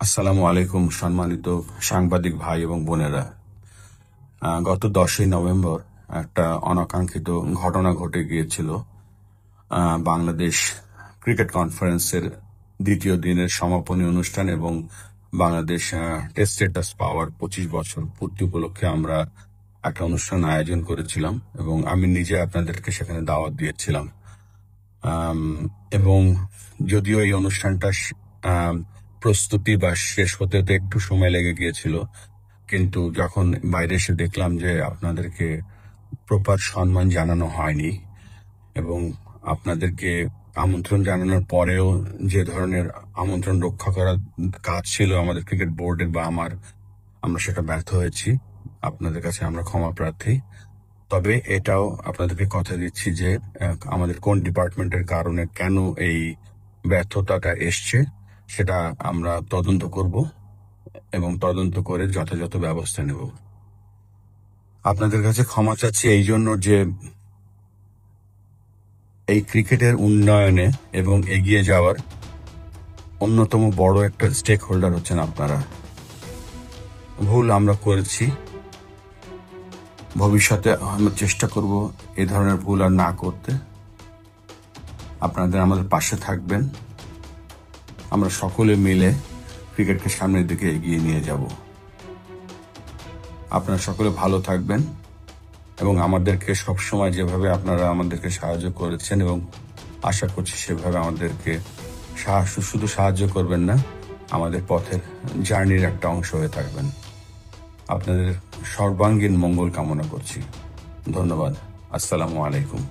আসসালামু আলাইকুম সম্মানিত সাংবাদিক ভাই এবং বোনেরা। গত 10ই নভেম্বর একটা অনাকাঙ্ক্ষিত ঘটনা ঘটে গিয়েছিল। বাংলাদেশ ক্রিকেট কনফারেন্সের দ্বিতীয় দিনের সমাপনী অনুষ্ঠান এবং বাংলাদেশ টেস্ট স্ট্যাটাস পাওয়ার 25 বছর পূর্তি উপলক্ষে আমরা একটা অনুষ্ঠান আয়োজন করেছিলাম এবং আমি নিজে আপনাদেরকে সেখানে দাওয়াত দিয়েছিলাম। এবং যদিও এই অনুষ্ঠানটা প্রস্তুতি বা শেষ হতে তো একটু সময় লেগে গিয়েছিল, কিন্তু যখন বাইরে এসে দেখলাম যে আপনাদেরকে প্রপার সম্মান জানানো হয়নি এবং আপনাদেরকে আমন্ত্রণ জানানোর পরেও যে ধরনের আমন্ত্রণ রক্ষা করার কাজ ছিল আমাদের ক্রিকেট বোর্ডের বা আমরা সেটা ব্যর্থ হয়েছি। আপনাদের কাছে আমরা ক্ষমা প্রার্থী। তবে এটাও আপনাদেরকে কথা দিচ্ছি যে আমাদের কোন ডিপার্টমেন্টের কারণে কেন এই ব্যর্থতাটা এসছে সেটা আমরা তদন্ত করব এবং তদন্ত করে যথাযথ ব্যবস্থা নেব। আপনাদের কাছে ক্ষমা চাচ্ছি এই জন্য যে এই ক্রিকেটের উন্নয়নে এবং এগিয়ে যাওয়ার অন্যতম বড় একটা স্টেক হোল্ডার হচ্ছেন আপনারা। ভুল আমরা করেছি, ভবিষ্যতে আমরা চেষ্টা করব এই ধরনের ভুল আর না করতে। আপনাদের আমাদের পাশে থাকবেন, আমরা সকলে মিলে ক্রিকেটকে সামনের দিকে এগিয়ে নিয়ে যাব। আপনারা সকলে ভালো থাকবেন এবং আমাদেরকে সবসময় যেভাবে আপনারা আমাদেরকে সাহায্য করেছেন এবং আশা করছি সেভাবে আমাদেরকে শুধু সাহায্য করবেন না, আমাদের পথের জার্নির একটা অংশ হয়ে থাকবেন। আপনাদের সর্বাঙ্গীন মঙ্গল কামনা করছি। ধন্যবাদ। আসসালামু আলাইকুম।